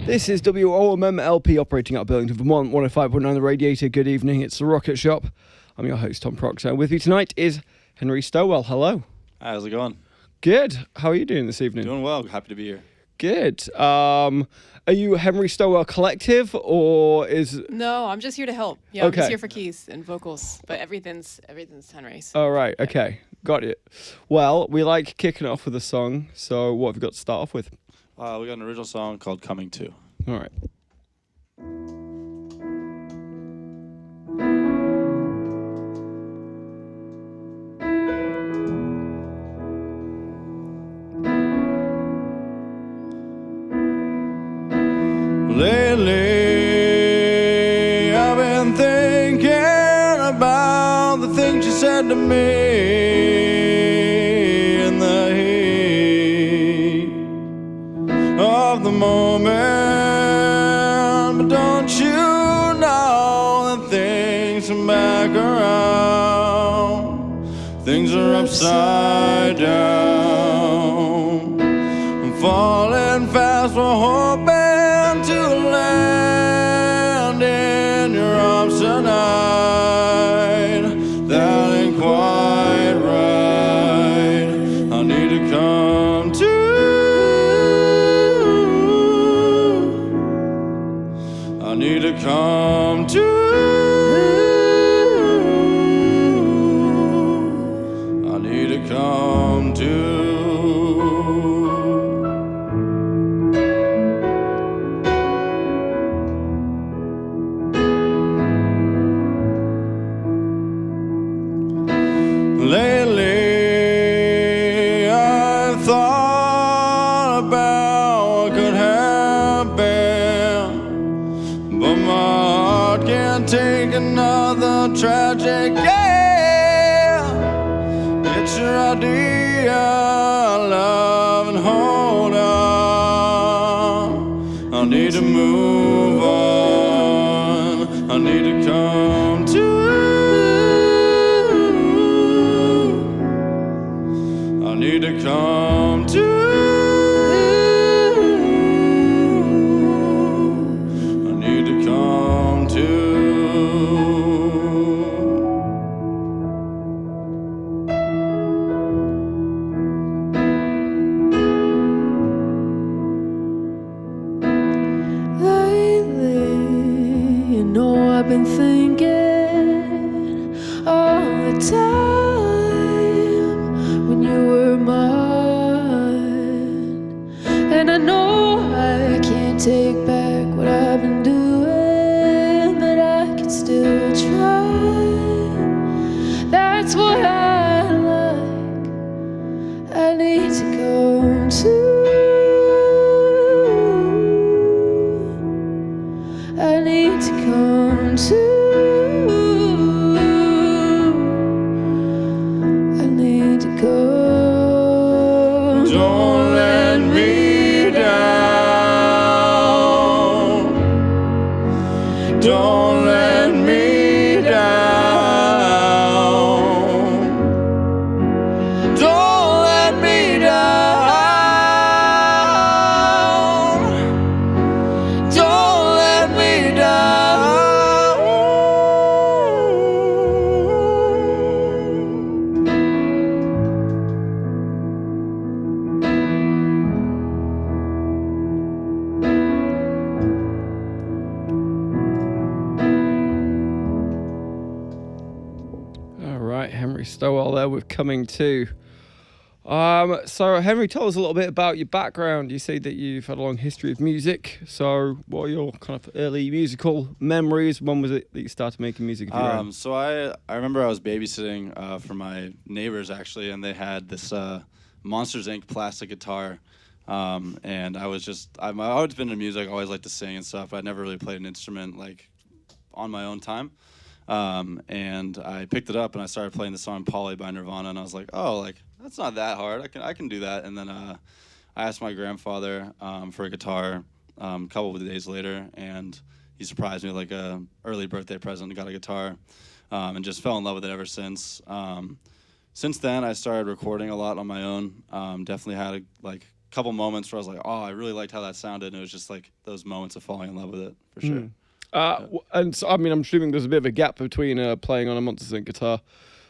This is WOMM operating out of Burlington, Vermont, 105.9 The Radiator. Good evening, it's The Rocket Shop. I'm your host, Tom Proxo. With me tonight is Henry Stowell. Hello. Hi, how's it going? Good. How are you doing this evening? Doing well. Happy to be here. Good. Are you Henry Stowell Collective, or is... No, I'm just here to help. Yeah, Okay. I'm just here for keys and vocals, but everything's Henry's. Oh, right. Okay. Got it. Well, we like kicking off with a song, so what have you got to start off with? We got an original song called Coming To. All right. Lately, I've been thinking about the things you said to me in the heat of the moment. But don't you know that things come back around? Things are upside down. I'm falling fast, we're hoping to land in your arms tonight. That ain't quite right. I need to come to. I need to come to. I need to come to. Lately, I've thought about what could have been, but my heart can't take another tragic It's your idea, love, and hold on. I need to move on. I need to come to. I need to come to. I need to come to. Lately, you know I've been thinking all the time when you were mine. And I know I can't take back what I've been doing, but I can still try. That's what I like. I need to come to. I need to come to. I need to come. Don't let me down. Don't let me down. Don't let me down. Don't let me down. All right, Henry Stowell there with Coming To. So Henry, tell us a little bit about your background. You say that you've had a long history of music. So what are your kind of early musical memories? When was it that you started making music of your own? So I remember I was babysitting for my neighbors actually, and they had this Monsters Inc. plastic guitar. And I've always been into music. I always liked to sing and stuff. But I never really played an instrument like on my own time. And I picked it up and I started playing the song Polly by Nirvana, and I was like, oh, like that's not that hard. I can do that. And then I asked my grandfather for a guitar a couple of days later, and he surprised me with like a early birthday present and got a guitar, and just fell in love with it ever since. Since then, I started recording a lot on my own. Definitely had a couple moments where I was like, oh, I really liked how that sounded, and it was just like those moments of falling in love with it for sure. And so, I mean, I'm assuming there's a bit of a gap between playing on a Monsters Inc. guitar,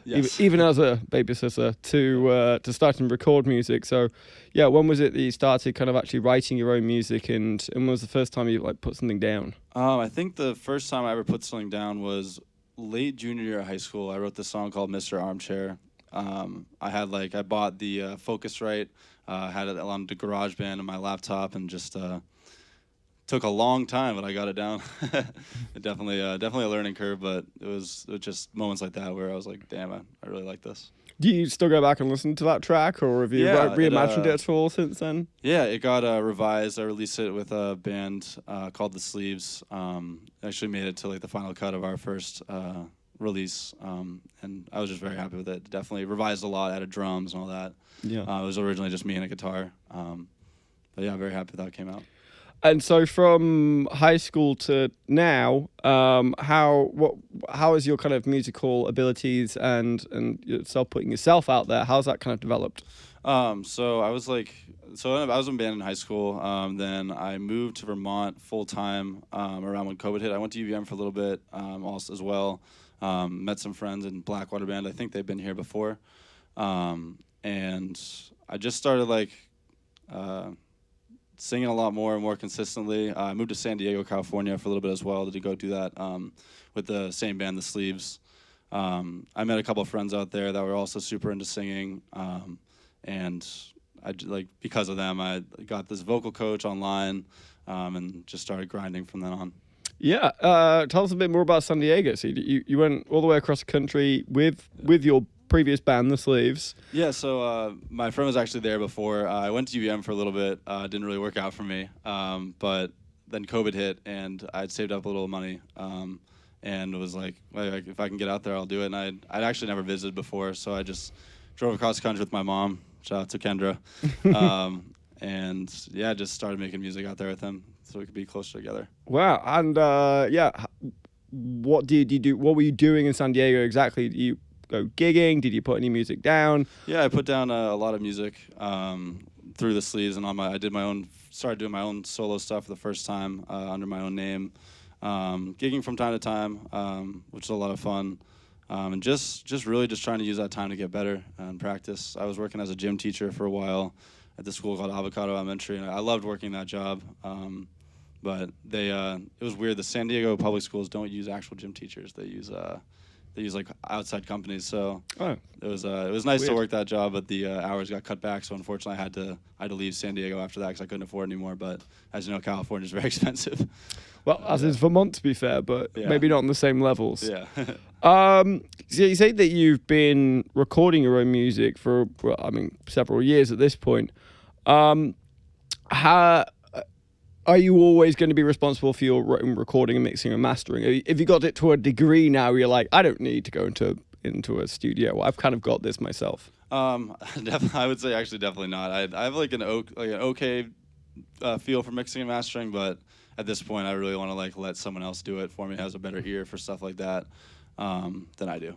Yes. even as a babysitter, to start and record music. So, yeah, when was it that you started kind of actually writing your own music, and when was the first time you like put something down? I think the first time I ever put something down was late junior year of high school. I wrote this song called Mr. Armchair. I bought the Focusrite, had it on the GarageBand on my laptop, and just took a long time, but I got it down. It definitely a learning curve, but it was just moments like that where I was like, damn, I really like this. Do you still go back and listen to that track, or have you reimagined it at all since then? Yeah, it got revised. I released it with a band called The Sleeves. Actually made it to like the final cut of our first release, and I was just very happy with it. Definitely revised a lot, added drums and all that. Yeah, it was originally just me and a guitar, but yeah, I'm very happy that it came out. And so from high school to now, how is your kind of musical abilities and yourself putting yourself out there? How's that kind of developed? So I was in band in high school. Then I moved to Vermont full time around when COVID hit. I went to UVM for a little bit also as well. Met some friends in Blackwater Band. I think they've been here before. And I just started singing a lot more and more consistently. I moved to San Diego, California for a little bit as well to go do that with the same band, The Sleeves. I met a couple of friends out there that were also super into singing, and because of them, I got this vocal coach online and just started grinding from then on. Yeah, tell us a bit more about San Diego. So you went all the way across the country with your previous band, The Sleeves. Yeah, so my friend was actually there before. I went to UVM for a little bit. Didn't really work out for me. But then COVID hit, and I'd saved up a little money and was like, well, if I can get out there, I'll do it. And I'd actually never visited before, so I just drove across the country with my mom. Shout out to Kendra. And, yeah, just started making music out there with him so we could be closer together. Wow. And, what did you do? What were you doing in San Diego exactly? Did you go gigging? Did you put any music down? Yeah, I put down a lot of music through The Sleeves, and started doing my own solo stuff for the first time under my own name, gigging from time to time, which is a lot of fun, and just really trying to use that time to get better and practice. I was working as a gym teacher for a while at this school called Avocado Elementary, and I loved working that job. But it was weird. The San Diego public schools don't use actual gym teachers. They use like outside companies. So it was nice to work that job, but the hours got cut back. So unfortunately, I had to leave San Diego after that because I couldn't afford it anymore. But as you know, California is very expensive. Well, as is Vermont, to be fair, but maybe not on the same levels. Yeah. So you say that you've been recording your own music for, several years at this point. How are you always going to be responsible for your own recording and mixing and mastering? Have you got it to a degree now where you're like, I don't need to go into a studio. I've kind of got this myself. I would say actually definitely not. I have like an okay feel for mixing and mastering, but at this point I really want to let someone else do it for me. Has a better ear for stuff like that than I do.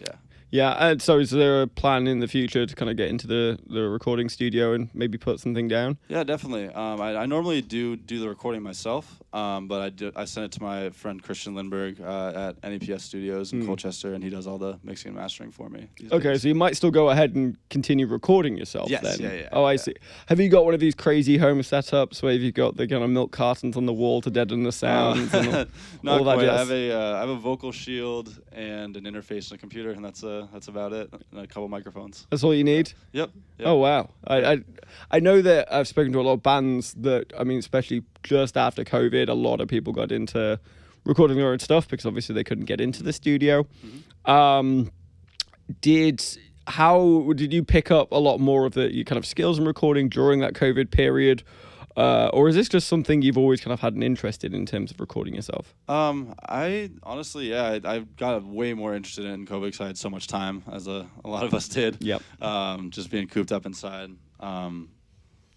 Yeah. Yeah, and so is there a plan in the future to kind of get into the recording studio and maybe put something down? Yeah, definitely. I normally do the recording myself, but I sent it to my friend Christian Lindberg at NEPS Studios in Colchester, and he does all the mixing and mastering for me. Okay, so you might still go ahead and continue recording yourself then? Yes, yeah. Oh, I see. Have you got one of these crazy home setups where you've got the kind of milk cartons on the wall to deaden the sounds? And not all quite. That I have a vocal shield and an interface on a computer, and that's about it. And a couple microphones. That's all you need? Yep. Oh, wow. I know that I've spoken to a lot of bands that, especially just after COVID, a lot of people got into recording their own stuff because obviously they couldn't get into the studio. Mm-hmm. How did you pick up a lot more of your kind of skills in recording during that COVID period? Or is this just something you've always kind of had an interest in terms of recording yourself? I honestly, I got way more interested in COVID because I had so much time, as a lot of us did. Yep. Just being cooped up inside.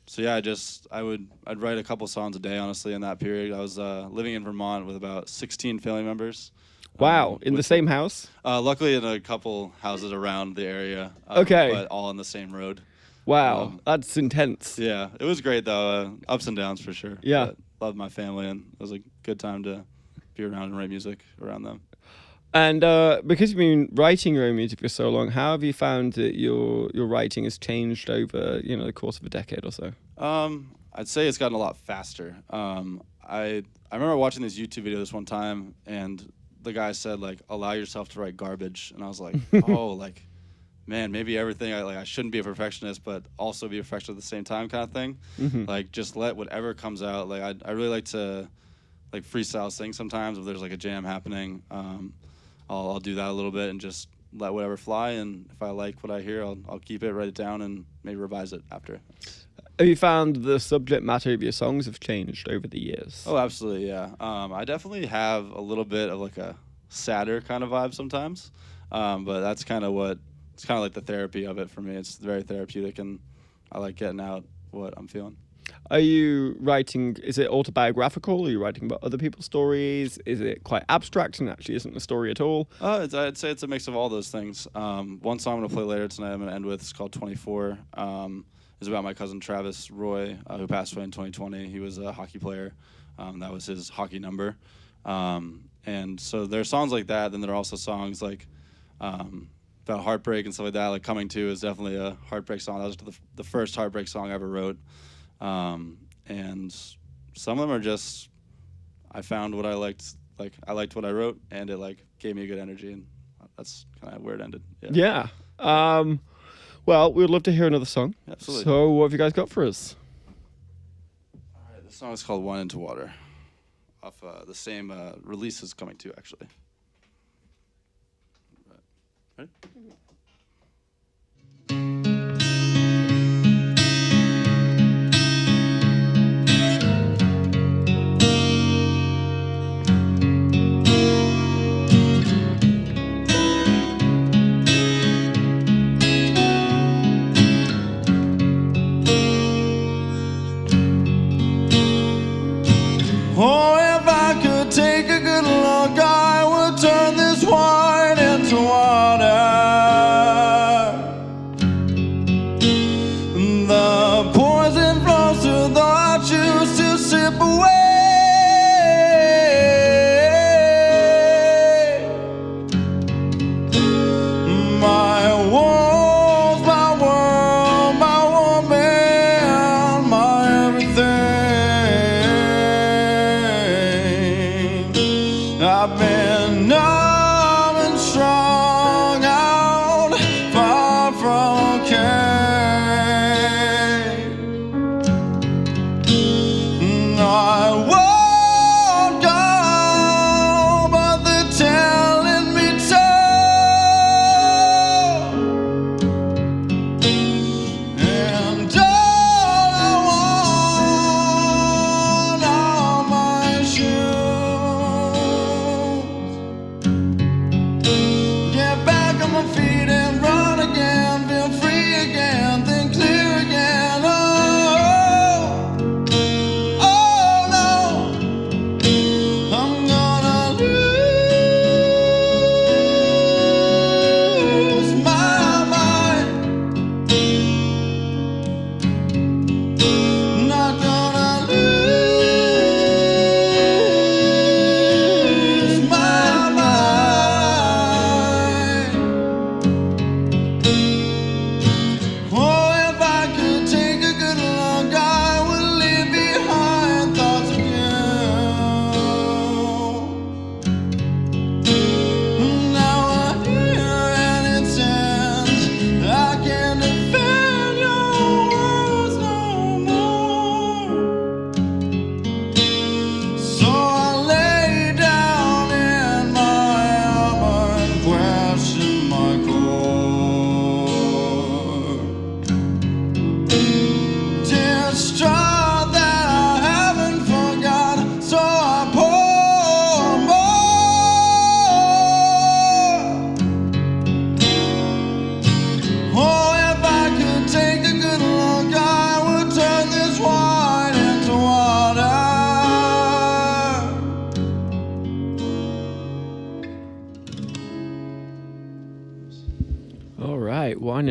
So yeah, I'd write a couple songs a day, honestly, in that period. I was living in Vermont with about 16 family members. Wow, in the same house? Luckily in a couple houses around the area. Okay. But all on the same road. Wow, that's intense. Yeah, it was great though. Ups and downs for sure. Yeah. But loved my family, and it was a good time to be around and write music around them. And because you've been writing your own music for so long, how have you found that your writing has changed over the course of a decade or so? I'd say it's gotten a lot faster. I remember watching this YouTube video this one time, and the guy said like, allow yourself to write garbage, and I was like, oh, like, man, maybe everything I shouldn't be a perfectionist, but also be a perfectionist at the same time, kind of thing. Like, just let whatever comes out. Like, I really like to like freestyle sing sometimes if there's like a jam happening. I'll do that a little bit and just let whatever fly. And if I like what I hear, I'll keep it, write it down, and maybe revise it after. Have you found the subject matter of your songs have changed over the years? Oh, absolutely, yeah. I definitely have a little bit of like a sadder kind of vibe sometimes, but that's kind of it's kind of like the therapy of it for me. It's very therapeutic, and I like getting out what I'm feeling. Are you writing, is it autobiographical? Are you writing about other people's stories? Is it quite abstract and actually isn't a story at all? I'd say it's a mix of all those things. One song I'm going to play later tonight, I'm going to end with, it's called 24. It's about my cousin Travis Roy, who passed away in 2020. He was a hockey player. That was his hockey number. And so there are songs like that. Then there are also songs like about heartbreak and stuff like that. Like Coming To is definitely a heartbreak song. That was the first heartbreak song I ever wrote. And some of them are just, I found what I liked. Like I liked what I wrote, and it like gave me a good energy, and that's kind of where it ended. Yeah. Well, we'd love to hear another song. Absolutely. So what have you guys got for us? All right, this song is called One Into Water, off the same release as Coming To, actually. Ready? Oh, if I could take a good look, I would turn this wine into water.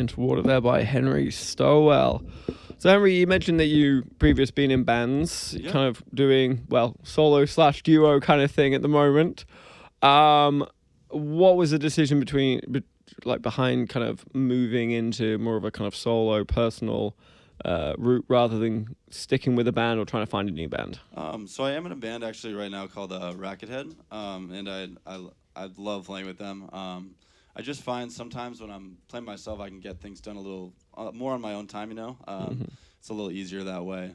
into Water there by Henry Stowell. So Henry, you mentioned that you previously been in bands, Yeah. kind of doing, well, solo/duo kind of thing at the moment. What was the decision behind kind of moving into more of a kind of solo personal route rather than sticking with a band or trying to find a new band? So I am in a band actually right now called Rackethead, and I love playing with them. I just find sometimes when I'm playing myself, I can get things done a little more on my own time. It's a little easier that way.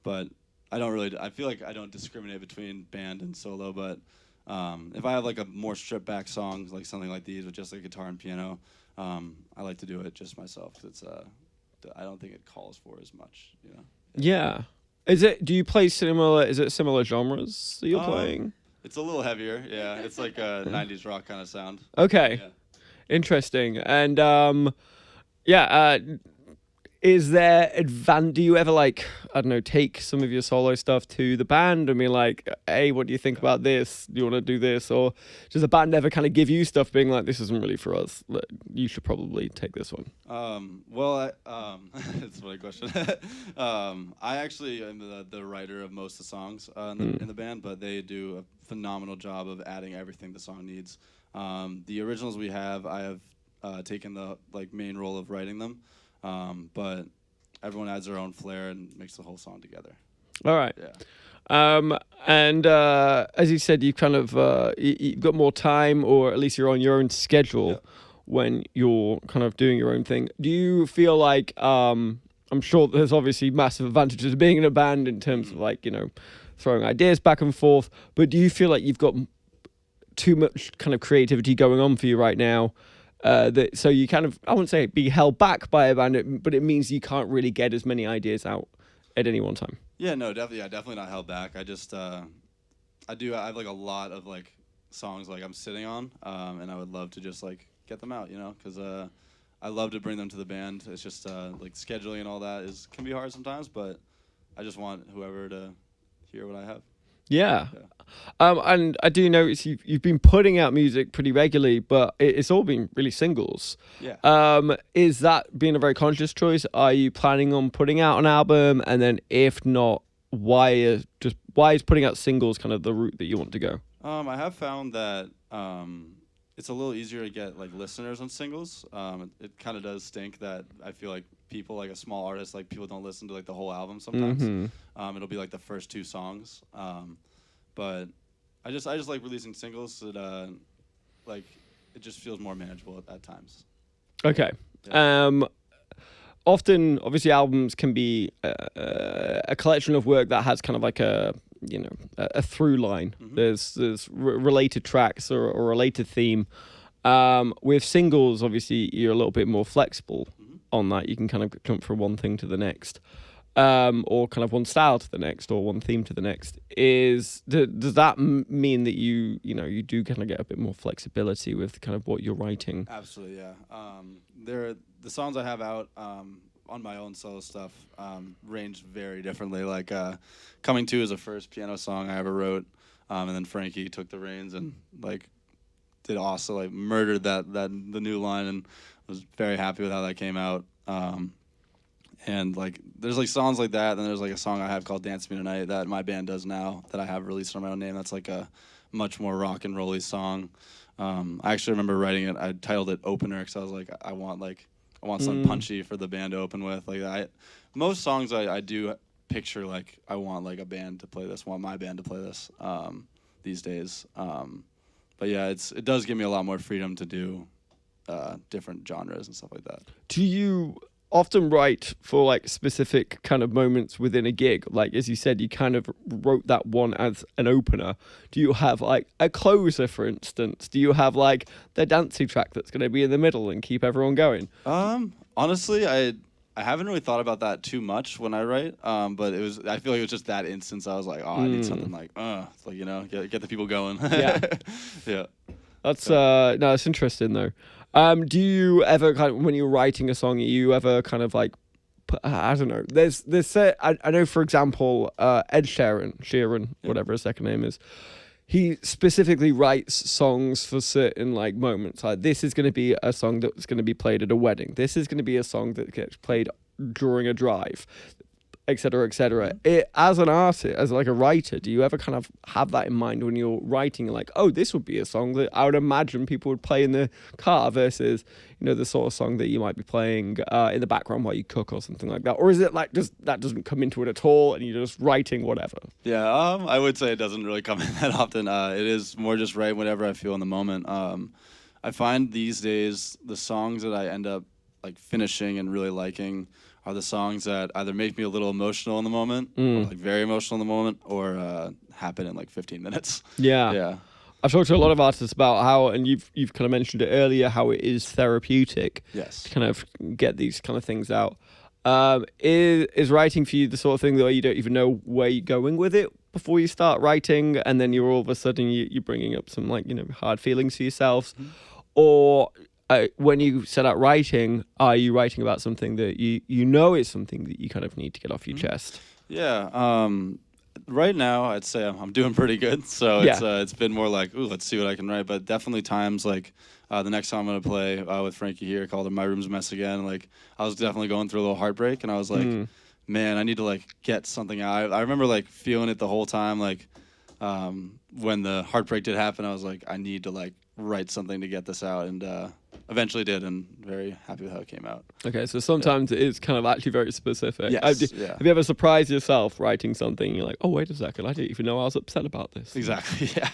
But I feel like I don't discriminate between band and solo. But if I have like a more stripped back song, like something like these with just like guitar and piano, I like to do it just myself. 'Cause it's I don't think it calls for as much. Yeah. Do you play is it similar genres that you're playing? It's a little heavier, yeah. It's like a 90s rock kind of sound. Okay. Yeah. Interesting. And is there do you ever like, I don't know, take some of your solo stuff to the band and be like, hey, what do you think about this? Do you want to do this? Or does the band ever kind of give you stuff being like, this isn't really for us, you should probably take this one? That's a funny question. I actually am the writer of most of the songs in the band, but they do a phenomenal job of adding everything the song needs. The originals we have, I have taken the main role of writing them. But everyone adds their own flair and makes the whole song together. All right. Yeah. And as you said, you've kind of you've got more time, or at least you're on your own schedule when you're kind of doing your own thing. Do you feel like I'm sure there's obviously massive advantages of being in a band in terms of throwing ideas back and forth, but do you feel like you've got too much kind of creativity going on for you right now? So you kind of, I wouldn't say be held back by a band, but it means you can't really get as many ideas out at any one time. Yeah, no, definitely not held back. I just, I have like a lot of songs I'm sitting on, and I would love to just get them out, because I love to bring them to the band. It's just scheduling and all that can be hard sometimes, but I just want whoever to hear what I have. Yeah. And I do notice you've been putting out music pretty regularly, but it's all been really singles. Yeah. Is that being a very conscious choice? Are you planning on putting out an album? And then if not, why is putting out singles kind of the route that you want to go? I have found that it's a little easier to get listeners on singles. It kind of does stink that I feel like people, a small artist, people don't listen to the whole album sometimes. Mm-hmm. It'll be the first two songs. But I just like releasing singles so that it just feels more manageable at times. Okay. Yeah. Often, obviously, albums can be a collection of work that has kind of a through line. Mm-hmm. There's related tracks or a related theme. With singles, obviously, you're a little bit more flexible on that. You can kind of jump from one thing to the next. Or kind of one style to the next, or one theme to the next. Does that mean that you do kind of get a bit more flexibility with kind of what you're writing? Absolutely, yeah. The songs I have out on my own solo stuff range very differently. Coming To is the first piano song I ever wrote, and then Frankie took the reins and did also murdered the new line, and was very happy with how that came out. And there's songs like that, and then there's a song I have called Dance Me Tonight that my band does now that I have released on my own name. That's a much more rock and rolly song. I actually remember writing it. I titled it Opener because I was I want something punchy for the band to open with. Most songs I do picture I want a band to play this, want my band to play this these days. But yeah, it does give me a lot more freedom to do different genres and stuff like that. Do you often write for specific kind of moments within a gig? As you said, you kind of wrote that one as an opener. Do you have a closer, for instance? Do you have the dancey track that's going to be in the middle and keep everyone going? Honestly, I haven't really thought about that too much when I write. But I feel like it was just that instance. I was I need something get the people going. Yeah. Yeah. That's no, it's interesting though. Do you ever when you're writing a song, you ever kind of I don't know. I know, for example, Ed Sheeran, whatever his second name is. he specifically writes songs for certain like moments. Like this is going to be a song that's going to be played at a wedding. This is going to be a song that gets played during a drive, etc., etc. As an artist, as like a writer, do you ever kind of have that in mind when you're writing? Like, oh, this would be a song that I would imagine people would play in the car versus, you know, the sort of song that you might be playing in the background while you cook or something like that? Or is it like just that doesn't come into it at all and you're just writing whatever? Yeah, I would say it doesn't really come in that often. It is more just write whatever I feel in the moment. I find these days the songs that I end up like finishing and really liking are the songs that either make me a little emotional in the moment, or like very emotional in the moment, or happen in like 15 minutes. Yeah. Yeah. I've talked to a lot of artists about how, and you've kind of mentioned it earlier, how it is therapeutic Yes. to kind of get these kind of things out. Is writing for you the sort of thing that you don't even know where you're going with it before you start writing, and then you're all of a sudden you're bringing up some like, you know, hard feelings for yourselves, or when you set out writing, are you writing about something that you know is something that you kind of need to get off your chest? Yeah. Right now, I'd say I'm doing pretty good. So it's been more like, ooh, let's see what I can write. But definitely times like the next song I'm gonna play with Frankie here, called "My Room's a Mess Again." Like I was definitely going through a little heartbreak, and I was like, man, I need to like get something out. I remember like feeling it the whole time. Like when the heartbreak did happen, I was like, I need to like write something to get this out, and eventually did, and very happy with how it came out. Okay, so sometimes it is kind of actually very specific. Yes, Have you ever surprised yourself writing something and you're like, oh, wait a second, I didn't even know I was upset about this? Exactly, yeah.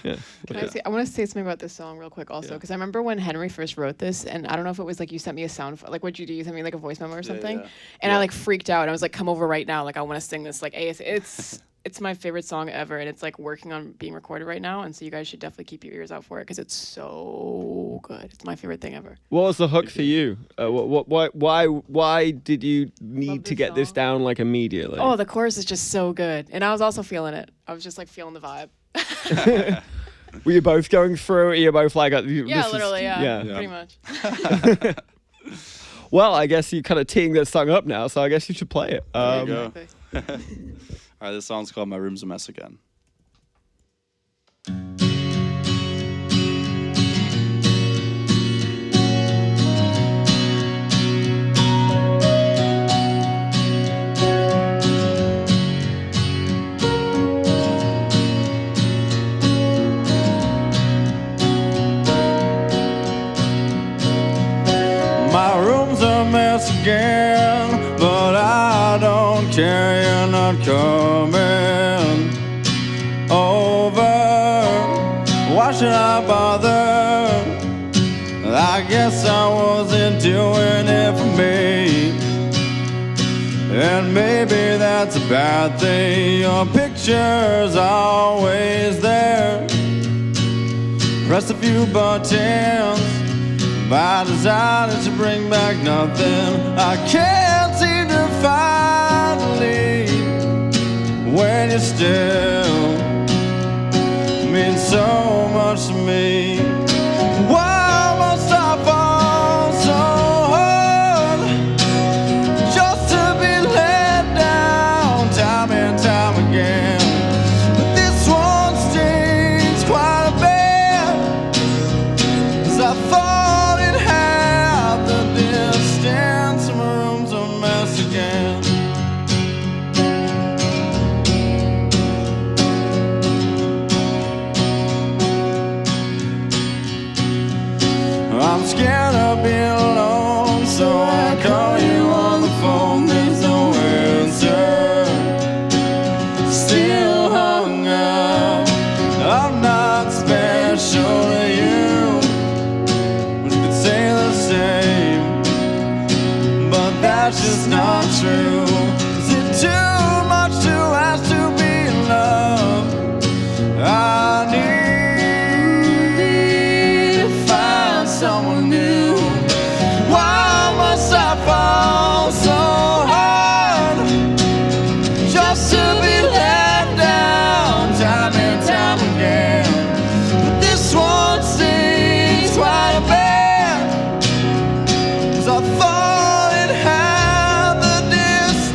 I want to say something about this song real quick also, because I remember when Henry first wrote this, and I don't know if it was like you sent me a sound, like what'd you do? You sent me like a voice memo or something? yeah. And I like freaked out. I was like, come over right now. Like I want to sing this like ASAP. It's my favorite song ever, and it's like working on being recorded right now, and so you guys should definitely keep your ears out for it because it's so good. It's my favorite thing ever. What was the hook for you? Why did you need to this get this song. down like immediately? Oh, the chorus is just so good, and I was also feeling it. I was just like feeling the vibe. Were you both going through? Are you both like, Yeah, literally, yeah, yeah. pretty much. Well, I guess you're kind of teeing this song up now, so I guess you should play it. There you go. Exactly. All right, this song's called "My Room's a Mess Again." My room's a mess again, but I don't care, you're not coming over. Why should I bother? I guess I wasn't doing it for me, and maybe that's a bad thing. Your picture's always there. Press a few buttons, my desire is to bring back nothing. I can't seem to find a lead when you still mean so much to me. Why must I fall so hard just to be let down time and time again? But this one stings quite a bit, 'cause I thought it had the distance, and my room's a mess again. I'm scared of being alone, so I call you on the phone. There's no answer. Still hung up. I'm not special to you, which could say the same, but that's just not true. Is it too much to ask to be in love? I need to find someone new. Why must I fall so hard just to be let down time and time again? But this one stings quite a bit, 'cause I thought it had the distance.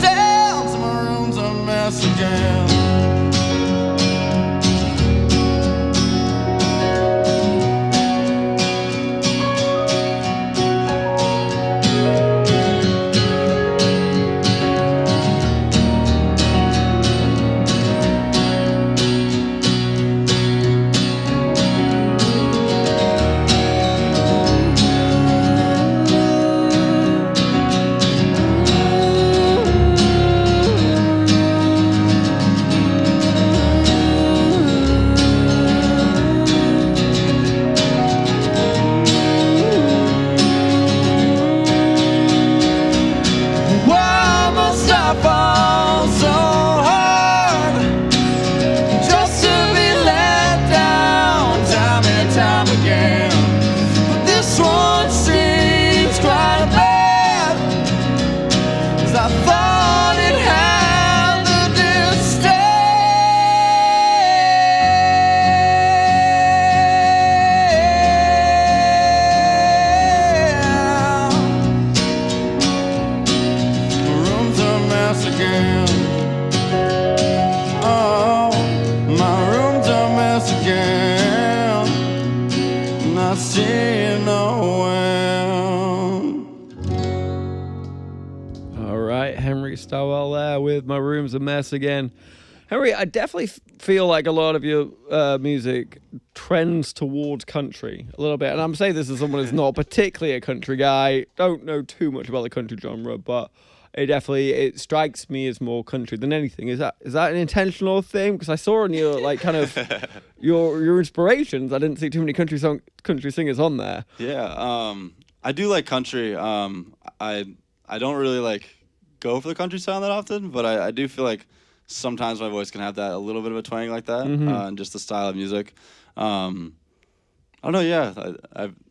right, Henry Stowell there with My Room's a Mess again. Henry, I definitely feel like a lot of your music trends towards country a little bit. And I'm saying this as someone who's not particularly a country guy, don't know too much about the country genre, but it strikes me as more country than anything. Is that an intentional thing? Because I saw in your like kind of your inspirations, I didn't see too many country singers on there. Yeah, I do like country. I don't really like go for the country sound that often, but I do feel like sometimes my voice can have that a little bit of a twang like that, and just the style of music. I don't know. Yeah,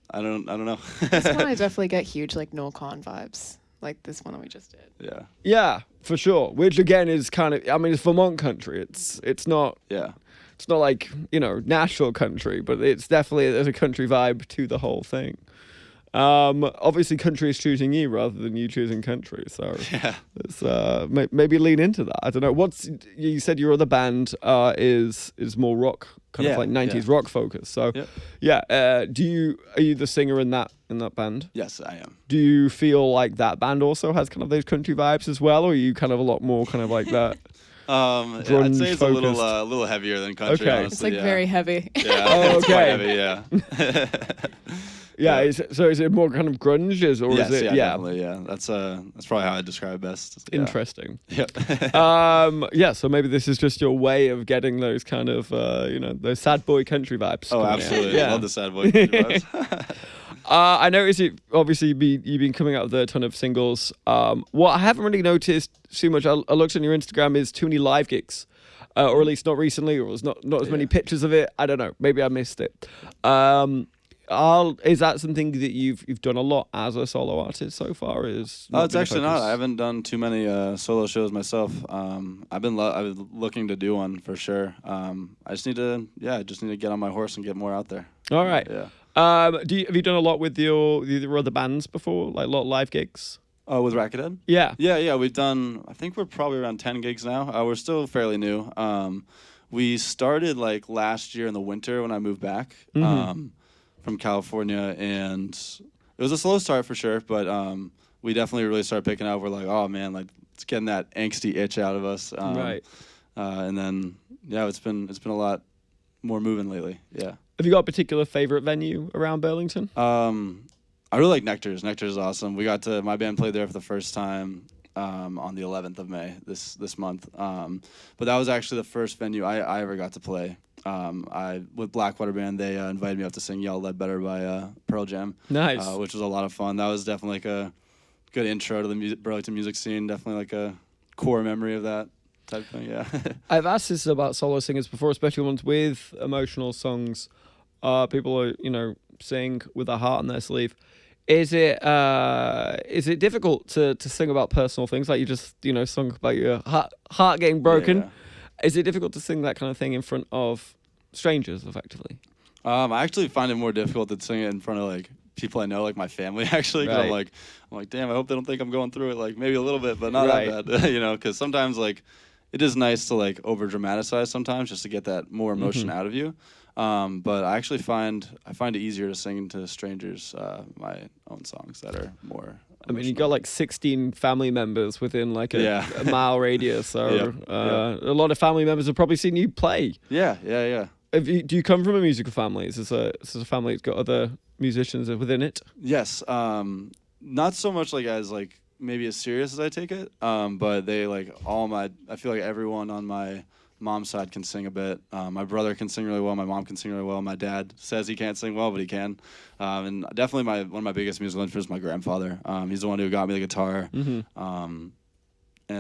I don't know. This one I definitely get huge like Noel Khan vibes, like this one that we just did. Yeah. Yeah, for sure. Which again is kind of, I mean, it's Vermont country. It's not. Yeah. It's not like, Nashville country, but it's definitely, there's a country vibe to the whole thing. Obviously country is choosing you rather than you choosing country, so Yeah. it's, maybe lean into that. I don't know. You said your other band is more rock, kind of like 90s rock focused. So Yep. are you the singer in that band? Yes, I am. Do you feel like that band also has kind of those country vibes as well, or are you kind of a lot more kind of like that? I'd say it's Grunge-focused. a little heavier than country. Okay. Honestly, It's like yeah. very heavy. Yeah. Oh, It's quite okay. heavy. Yeah. Yeah, is it more kind of grunge, or Yes, is it? definitely. Yeah, that's probably how I describe it best. Yeah. Interesting. Yep. So maybe this is just your way of getting those kind of, those sad boy country vibes. Oh, coming out. absolutely. Yeah. I love the sad boy vibes. I noticed obviously you've been coming out with a ton of singles. What I haven't really noticed too much, I looked on your Instagram, is too many live gigs. Or at least not recently, or there's not as many pictures of it. I don't know. Maybe I missed it. Is that something that you've done a lot as a solo artist so far? It's actually not. I haven't done too many solo shows myself. I've been looking to do one for sure. I just need to get on my horse and get more out there. All right. Yeah. Have you done a lot with your other bands before, like a lot of live gigs? Oh, with Rackethead? Yeah. Yeah. We've done. I think we're probably around 10 gigs now. We're still fairly new. We started like last year in the winter when I moved back. From California, and it was a slow start for sure, but we definitely really started picking up. We're like, oh man, like it's getting that angsty itch out of us. Right. And then it's been a lot more moving lately. Yeah. Have you got a particular favorite venue around Burlington? I really like Nectar's. Nectar's is awesome. My band played there for the first time on the 11th of May this month. But that was actually the first venue I ever got to play. With Blackwater Band, they invited me up to sing "Y'all Led Better" by Pearl Jam. Nice. Which was a lot of fun. That was definitely like a good intro to the Burlington music scene. Definitely like a core memory of that type thing. Yeah. I've asked this about solo singers before, especially ones with emotional songs. People are, sing with a heart on their sleeve. Is it difficult to sing about personal things, like you just sung about your heart getting broken? Yeah. Is it difficult to sing that kind of thing in front of strangers, effectively? I actually find it more difficult to sing it in front of like people I know, like my family. Actually, 'cause Right. I'm like, damn, I hope they don't think I'm going through it. Like maybe a little bit, but not Right. that bad. Because sometimes like it is nice to like over dramatize sometimes just to get that more emotion out of you. But I actually find it easier to sing to strangers my own songs that are more. I mean, you got like 16 family members within like a mile radius, so Yep. a lot of family members have probably seen you play. Yeah. Do you come from a musical family? Is this a family that's got other musicians within it? Yes. Not so much like as like maybe as serious as I take it. But they like I feel like everyone on my mom's side can sing a bit. My brother can sing really well. My mom can sing really well. My dad says he can't sing well, but he can. And definitely one of my biggest musical influences is my grandfather. He's the one who got me the guitar. And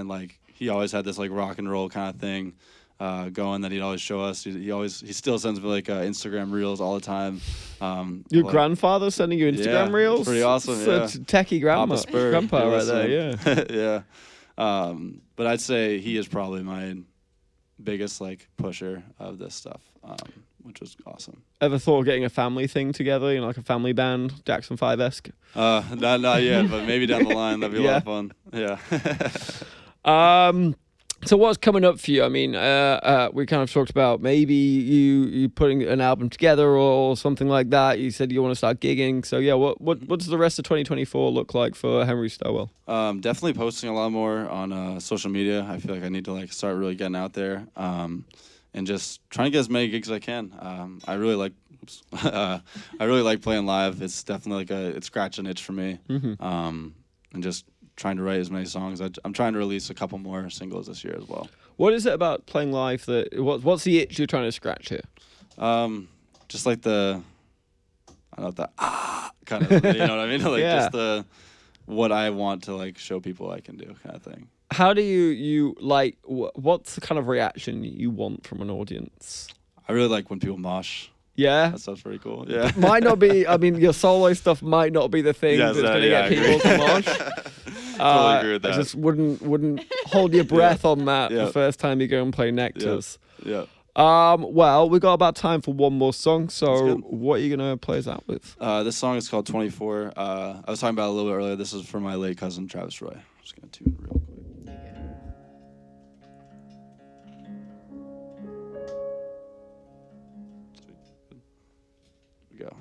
like he always had this like rock and roll kind of thing going that he'd always show us. He still sends me like Instagram reels all the time. Your like, grandfather sending you Instagram Yeah, reels? it's pretty awesome, Such techie Papa Spur, grandpa you're right there, listening. yeah. Yeah. But I'd say he is probably my biggest like pusher of this stuff, which was awesome. Ever thought of getting a family thing together, like a family band, Jackson 5-esque? Not yet, but maybe down the line that'd be a lot of fun. Yeah. So what's coming up for you? I mean, we kind of talked about maybe you putting an album together or something like that. You said you want to start gigging. So yeah, what does the rest of 2024 look like for Henry Stowell? Definitely posting a lot more on social media. I feel like I need to like start really getting out there and just trying to get as many gigs as I can. I really like I really like playing live. It's definitely like it's scratch an itch for me. And just trying to write as many songs. I'm trying to release a couple more singles this year as well. What is it about playing live what's the itch you're trying to scratch here? Just like the kind of, you know what I mean? Like Yeah. just what I want to like show people I can do kind of thing. How do you like, what's the kind of reaction you want from an audience? I really like when people mosh. Yeah? That stuff's pretty cool. Yeah. Might not be, I mean, your solo stuff might not be the thing Yes, that's going to yeah, get I people to mosh. Totally agree with that. I just wouldn't hold your breath on that Yeah. the first time you go and play Nectars. Yeah. Well, we got about time for one more song, so good. what are you going to play us out with? This song is called 24. I was talking about it a little bit earlier. This is for my late cousin, Travis Roy. I'm just going to tune it real quick. Sweet. Here we go.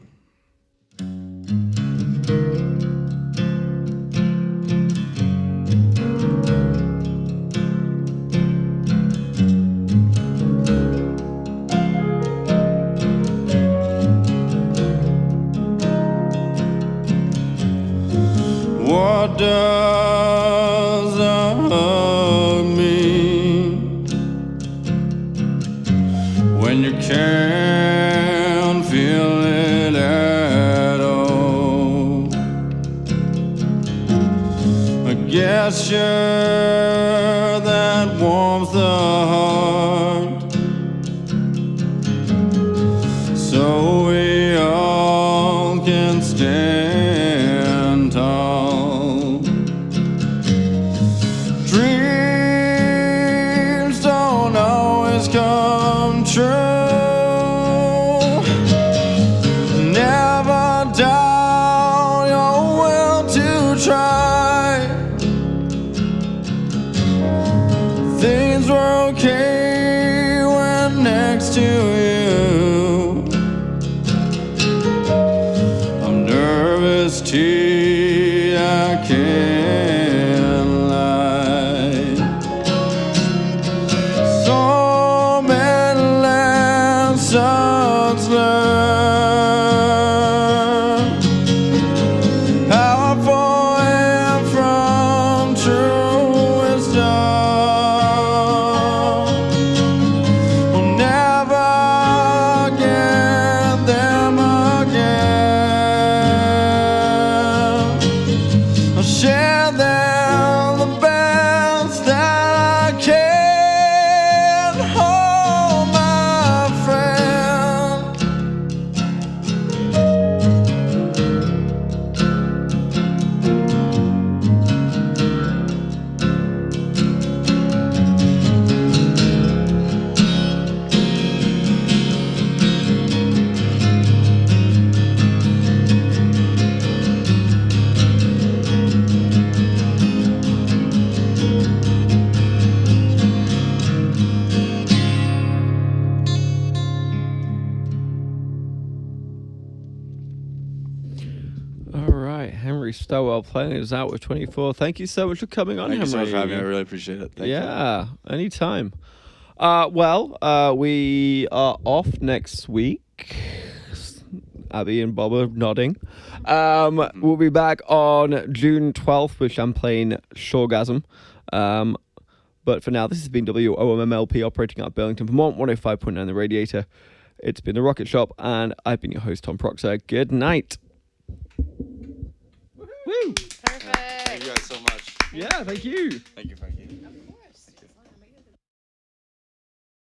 What does a hug mean when you can't feel it at all? A gesture that warms the heart, so we all can stand tall. Dreams don't always come true. Never doubt your will to try. Things were okay when next to you. I'm nervous till I can't lie. So many lessons learned, powerful and from true wisdom. We'll never get them again. I'll share them the best that I can. Oh, my friend. All right, Henry Stowell playing us out with 24. Thank you so much for coming on, Thank you so much Henry. for having me. I really appreciate it. Thank you. Yeah, anytime. We are off next week. Abby and Bob are nodding. We'll be back on June 12th with Champlain Shoregasm. But for now, this has been WOMMLP operating out of Burlington, Vermont, 105.9 The Radiator. It's been The Rocket Shop, and I've been your host, Tom Proxer. Good night. Woo! Perfect. Thank you guys so much. Yeah, thank you. Thank you, Frank.